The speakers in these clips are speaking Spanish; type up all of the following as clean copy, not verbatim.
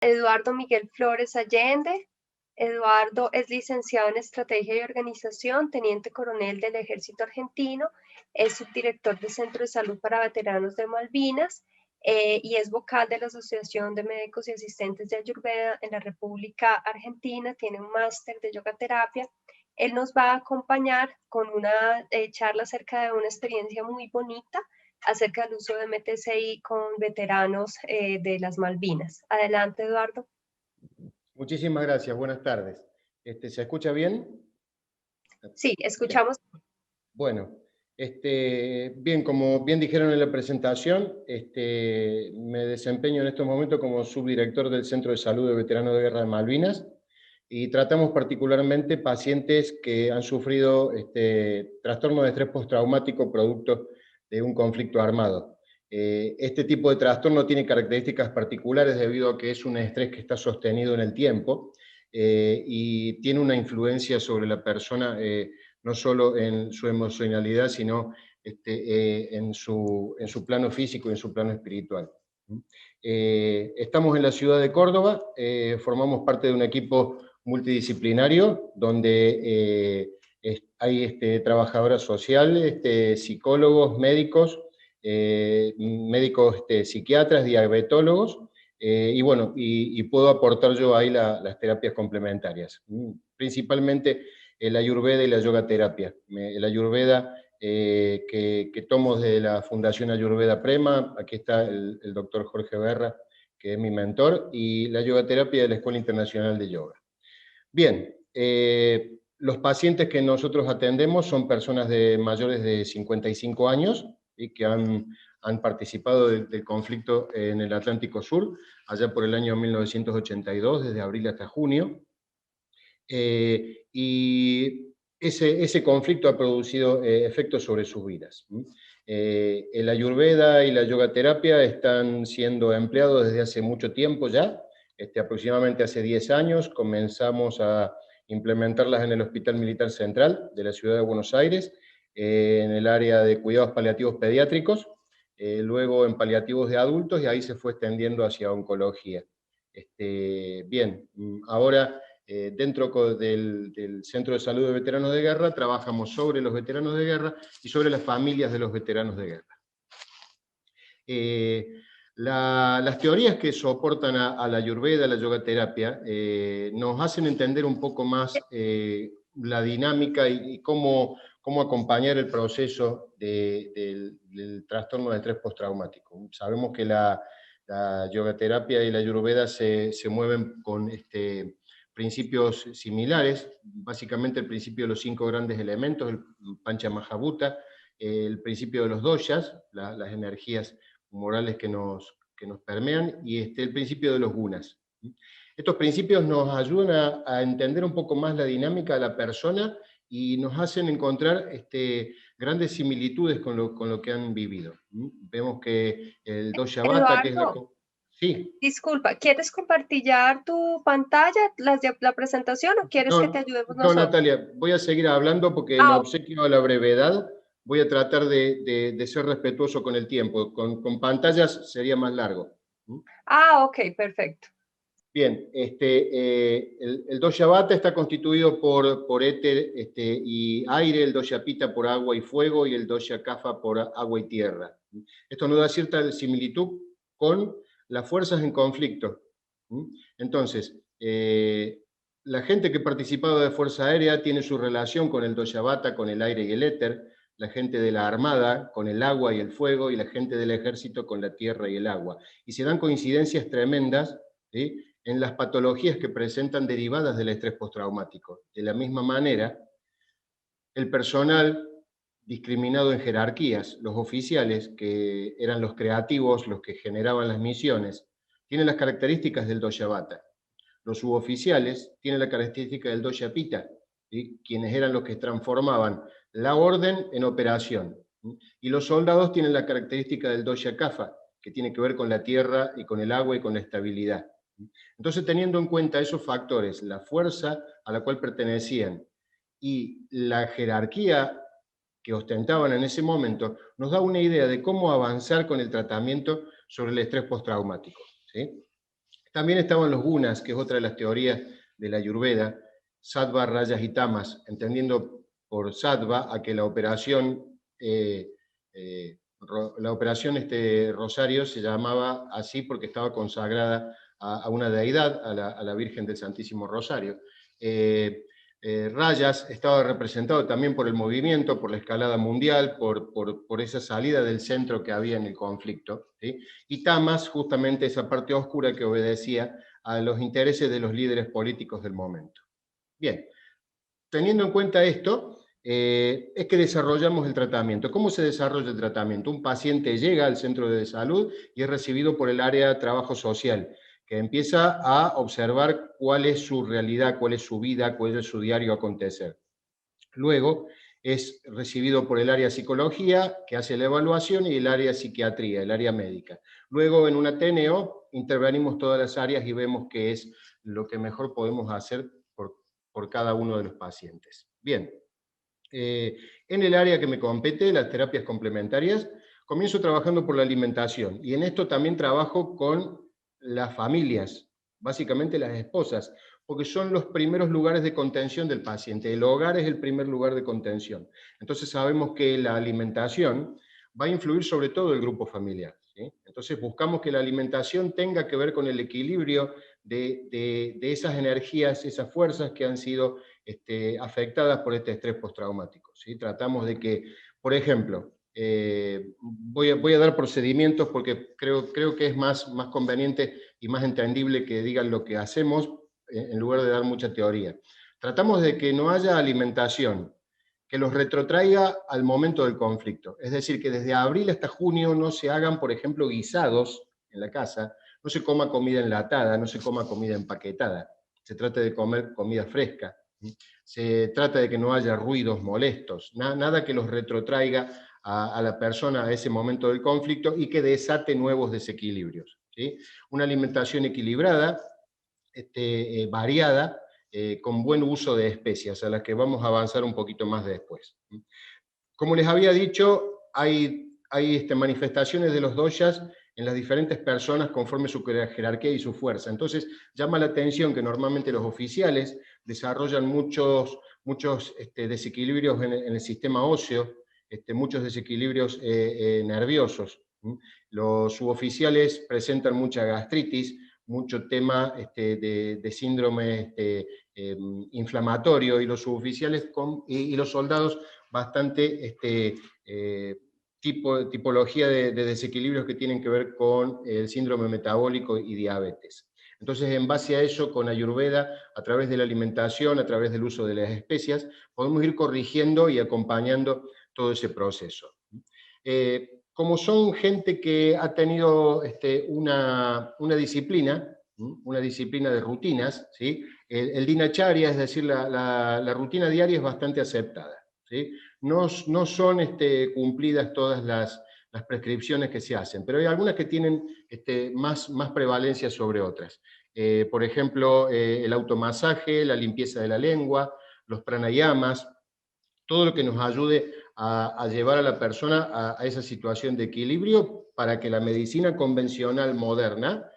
Eduardo Miguel Flores Allende. Eduardo es licenciado en Estrategia y Organización, teniente coronel del Ejército Argentino, es subdirector del Centro de Salud para Veteranos de Malvinas y es vocal de la Asociación de Médicos y Asistentes de Ayurveda en la República Argentina, tiene un máster de yoga terapia. Él nos va a acompañar con una charla acerca de una experiencia muy bonita acerca del uso de MTCI con veteranos de las Malvinas. Adelante, Eduardo. Muchísimas gracias, buenas tardes. ¿Se escucha bien? Sí, escuchamos. Bueno, bien, como bien dijeron en la presentación, me desempeño en estos momentos como subdirector del Centro de Salud de Veteranos de Guerra de Malvinas y tratamos particularmente pacientes que han sufrido trastorno de estrés postraumático producto de un conflicto armado. Este tipo de trastorno tiene características particulares debido a que es un estrés que está sostenido en el tiempo y tiene una influencia sobre la persona no solo en su emocionalidad, sino en su plano físico y en su plano espiritual. Estamos en la ciudad de Córdoba, formamos parte de un equipo multidisciplinario donde hay trabajadoras sociales, psicólogos, médicos, médicos psiquiatras, diabetólogos, y bueno, y puedo aportar yo ahí las terapias complementarias, principalmente la Ayurveda y la yoga terapia. La Ayurveda que tomo de la Fundación Ayurveda Prema, aquí está el doctor Jorge Berra, que es mi mentor, y la yoga terapia de la Escuela Internacional de Yoga. Bien, los pacientes que nosotros atendemos son personas de mayores de 55 años y que han participado del conflicto en el Atlántico Sur, allá por el año 1982, desde abril hasta junio. Y ese conflicto ha producido efectos sobre sus vidas. El Ayurveda y la yoga terapia están siendo empleados desde hace mucho tiempo ya, aproximadamente hace 10 años comenzamos a implementarlas en el Hospital Militar Central de la Ciudad de Buenos Aires, en el área de cuidados paliativos pediátricos, luego en paliativos de adultos y ahí se fue extendiendo hacia oncología. Bien, ahora dentro del Centro de Salud de Veteranos de Guerra trabajamos sobre los veteranos de guerra y sobre las familias de los veteranos de guerra. Las teorías que soportan a la Ayurveda, a la yoga terapia, nos hacen entender un poco más la dinámica y cómo acompañar el proceso del trastorno de estrés postraumático. Sabemos que la yoga terapia y la Ayurveda se mueven con principios similares, básicamente el principio de los 5 grandes elementos, el Panchamahabhuta, el principio de los doshas, las energías morales que nos permean, y el principio de los gunas. Estos principios nos ayudan a entender un poco más la dinámica de la persona y nos hacen encontrar grandes similitudes con lo que han vivido. Vemos que el dosha vata, que es la... Sí. Disculpa, ¿quieres compartir tu pantalla, la presentación, o quieres que te ayudemos nosotros? No, Natalia, voy a seguir hablando porque en obsequio a la brevedad voy a tratar de ser respetuoso con el tiempo. Con pantallas sería más largo. Ok, perfecto. Bien, el dosha vata está constituido por éter y aire, el dosha pita por agua y fuego y el dosha kapha por agua y tierra. Esto nos da cierta similitud con las fuerzas en conflicto. Entonces, la gente que ha participado de Fuerza Aérea tiene su relación con el dosha vata, con el aire y el éter, la gente de la Armada con el agua y el fuego, y la gente del Ejército con la tierra y el agua. Y se dan coincidencias tremendas, ¿sí?, en las patologías que presentan derivadas del estrés postraumático. De la misma manera, el personal discriminado en jerarquías, los oficiales, que eran los creativos, los que generaban las misiones, tienen las características del dosha vata. Los suboficiales tienen la característica del dosha pita, ¿sí?, quienes eran los que transformaban la orden en operación. Y los soldados tienen la característica del dosha kapha, que tiene que ver con la tierra y con el agua y con la estabilidad. Entonces, teniendo en cuenta esos factores, la fuerza a la cual pertenecían y la jerarquía que ostentaban en ese momento, nos da una idea de cómo avanzar con el tratamiento sobre el estrés postraumático, ¿sí? También estaban los gunas, que es otra de las teorías de la Ayurveda, sattva, rayas y tamas, entendiendo por sattva a que la operación Rosario se llamaba así porque estaba consagrada a una deidad, a la Virgen del Santísimo Rosario. Rayas estaba representado también por el movimiento, por la escalada mundial, por esa salida del centro que había en el conflicto, ¿sí? Y tamas, justamente esa parte oscura que obedecía a los intereses de los líderes políticos del momento. Bien, teniendo en cuenta esto, es que desarrollamos el tratamiento. ¿Cómo se desarrolla el tratamiento? Un paciente llega al centro de salud y es recibido por el área de trabajo social, que empieza a observar cuál es su realidad, cuál es su vida, cuál es su diario acontecer. Luego es recibido por el área psicología, que hace la evaluación, y el área psiquiatría, el área médica. Luego en un Ateneo intervenimos todas las áreas y vemos qué es lo que mejor podemos hacer por cada uno de los pacientes. Bien, en el área que me compete, las terapias complementarias, comienzo trabajando por la alimentación, y en esto también trabajo con las familias, básicamente las esposas, porque son los primeros lugares de contención del paciente. El hogar es el primer lugar de contención. Entonces sabemos que la alimentación va a influir sobre todo el grupo familiar, ¿sí? Entonces buscamos que la alimentación tenga que ver con el equilibrio de esas energías, esas fuerzas que han sido afectadas por este estrés postraumático, ¿sí? Tratamos de que, por ejemplo, voy a dar procedimientos porque creo que es más conveniente y más entendible que digan lo que hacemos en lugar de dar mucha teoría. Tratamos de que no haya alimentación que los retrotraiga al momento del conflicto. Es decir, que desde abril hasta junio no se hagan, por ejemplo, guisados en la casa, no se coma comida enlatada, no se coma comida empaquetada. Se trata de comer comida fresca. Se trata de que no haya ruidos molestos, nada que los retrotraiga a la persona a ese momento del conflicto y que desate nuevos desequilibrios, ¿sí? Una alimentación equilibrada, variada, con buen uso de especias, a las que vamos a avanzar un poquito más después. Como les había dicho, hay manifestaciones de los doshas en las diferentes personas conforme su jerarquía y su fuerza. Entonces, llama la atención que normalmente los oficiales desarrollan muchos desequilibrios en el sistema óseo, muchos desequilibrios nerviosos. Los suboficiales presentan mucha gastritis, mucho tema de síndrome inflamatorio, y los suboficiales y los soldados bastante tipología de desequilibrios que tienen que ver con el síndrome metabólico y diabetes. Entonces, en base a eso, con Ayurveda, a través de la alimentación, a través del uso de las especias, podemos ir corrigiendo y acompañando todo ese proceso. Como son gente que ha tenido una disciplina de rutinas, ¿sí? El dinacharya, es decir, la rutina diaria es bastante aceptada, ¿sí? No son cumplidas todas las prescripciones que se hacen, pero hay algunas que tienen más prevalencia sobre otras. Por ejemplo, el automasaje, la limpieza de la lengua, los pranayamas, todo lo que nos ayude a llevar a la persona a esa situación de equilibrio para que la medicina convencional moderna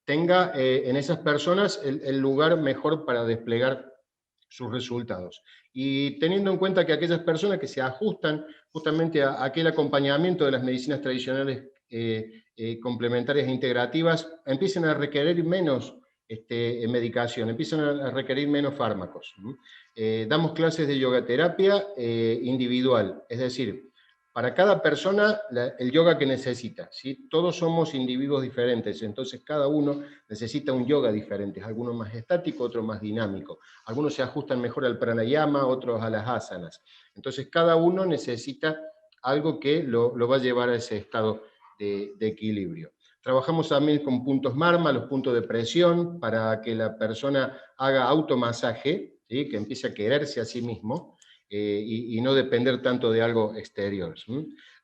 tenga en esas personas el lugar mejor para desplegar sus resultados. Y teniendo en cuenta que aquellas personas que se ajustan justamente a aquel acompañamiento de las medicinas tradicionales complementarias e integrativas, empiecen a requerir menos medicación, empiezan a requerir menos fármacos. Damos clases de yogaterapia individual, es decir, para cada persona el yoga que necesita, ¿sí? Todos somos individuos diferentes, entonces cada uno necesita un yoga diferente, algunos más estático, otro más dinámico. Algunos se ajustan mejor al pranayama, otros a las asanas. Entonces cada uno necesita algo que lo va a llevar a ese estado de equilibrio. Trabajamos también con puntos marma, los puntos de presión, para que la persona haga automasaje, ¿sí? Que empiece a quererse a sí mismo y no depender tanto de algo exterior.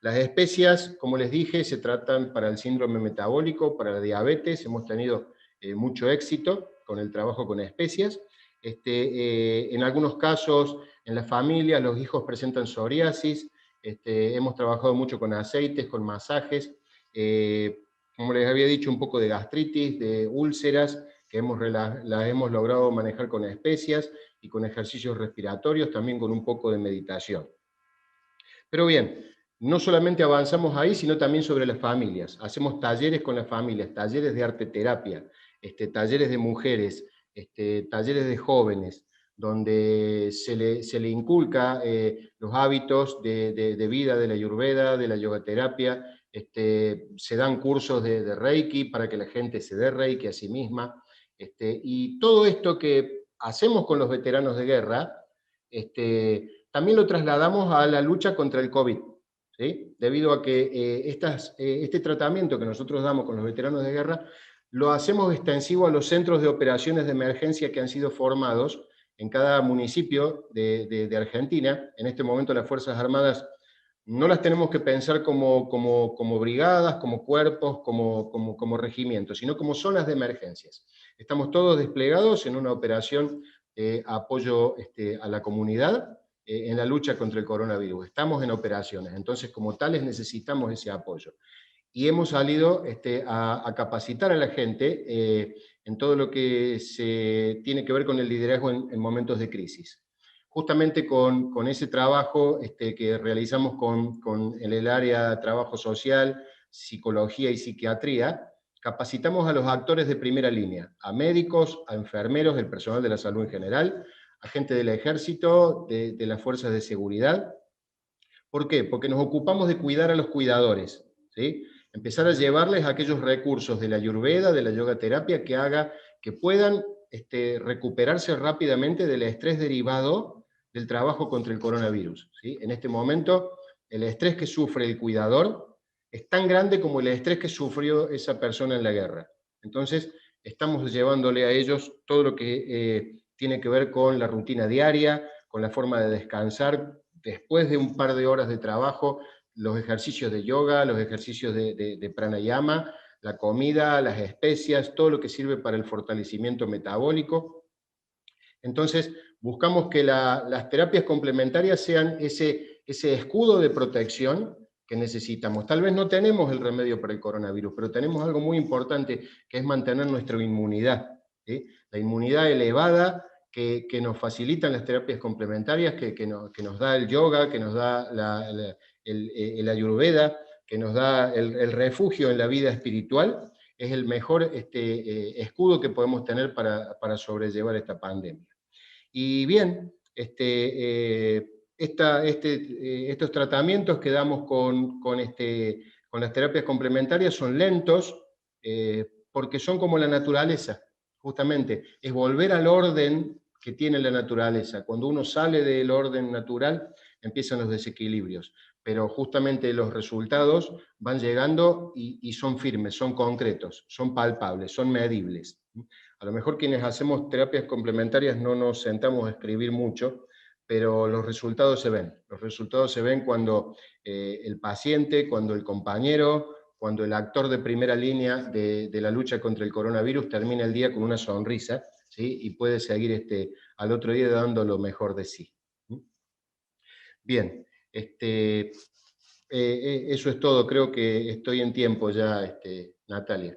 Las especias, como les dije, se tratan para el síndrome metabólico, para la diabetes. Hemos tenido mucho éxito con el trabajo con especias. En algunos casos, en las familias, los hijos presentan psoriasis. Hemos trabajado mucho con aceites, con masajes. como les había dicho, un poco de gastritis, de úlceras, que las hemos logrado manejar con especias y con ejercicios respiratorios, también con un poco de meditación. Pero bien, no solamente avanzamos ahí, sino también sobre las familias. Hacemos talleres con las familias, talleres de arteterapia, talleres de mujeres, talleres de jóvenes, donde se le inculca los hábitos de vida de la Ayurveda, de la yogaterapia, se dan cursos de Reiki para que la gente se dé Reiki a sí misma, y todo esto que hacemos con los veteranos de guerra, también lo trasladamos a la lucha contra el COVID, ¿sí? Debido a que este tratamiento que nosotros damos con los veteranos de guerra, lo hacemos extensivo a los centros de operaciones de emergencia que han sido formados en cada municipio de Argentina. En este momento las Fuerzas Armadas no las tenemos que pensar como brigadas, como cuerpos, como regimientos, sino como zonas de emergencias. Estamos todos desplegados en una operación de apoyo a la comunidad en la lucha contra el coronavirus. Estamos en operaciones, entonces como tales necesitamos ese apoyo. Y hemos salido a capacitar a la gente en todo lo que se tiene que ver con el liderazgo en momentos de crisis. Justamente con ese trabajo que realizamos en el área de trabajo social, psicología y psiquiatría, capacitamos a los actores de primera línea, a médicos, a enfermeros, el personal de la salud en general, a gente del ejército, de las fuerzas de seguridad. ¿Por qué? Porque nos ocupamos de cuidar a los cuidadores, ¿sí? Empezar a llevarles aquellos recursos de la Ayurveda, de la yoga terapia, que haga que puedan recuperarse rápidamente del estrés derivado del trabajo contra el coronavirus, ¿sí? En este momento, el estrés que sufre el cuidador es tan grande como el estrés que sufrió esa persona en la guerra. Entonces, estamos llevándole a ellos todo lo que tiene que ver con la rutina diaria, con la forma de descansar, después de un par de horas de trabajo, los ejercicios de yoga, los ejercicios de pranayama, la comida, las especias, todo lo que sirve para el fortalecimiento metabólico. Entonces, buscamos que las terapias complementarias sean ese escudo de protección que necesitamos. Tal vez no tenemos el remedio para el coronavirus, pero tenemos algo muy importante, que es mantener nuestra inmunidad, ¿sí? La inmunidad elevada que nos facilitan las terapias complementarias, que nos da el yoga, que nos da el ayurveda, que nos da el refugio en la vida espiritual, es el mejor escudo que podemos tener para sobrellevar esta pandemia. Y bien, estos tratamientos que damos con las terapias complementarias son lentos, porque son como la naturaleza, justamente, es volver al orden que tiene la naturaleza. Cuando uno sale del orden natural, empiezan los desequilibrios, pero justamente los resultados van llegando y son firmes, son concretos, son palpables, son medibles. A lo mejor quienes hacemos terapias complementarias no nos sentamos a escribir mucho, pero los resultados se ven. Los resultados se ven cuando el paciente, cuando el compañero, cuando el actor de primera línea de la lucha contra el coronavirus termina el día con una sonrisa, ¿sí? Y puede seguir al otro día dando lo mejor de sí. Bien, eso es todo. Creo que estoy en tiempo ya, Natalia.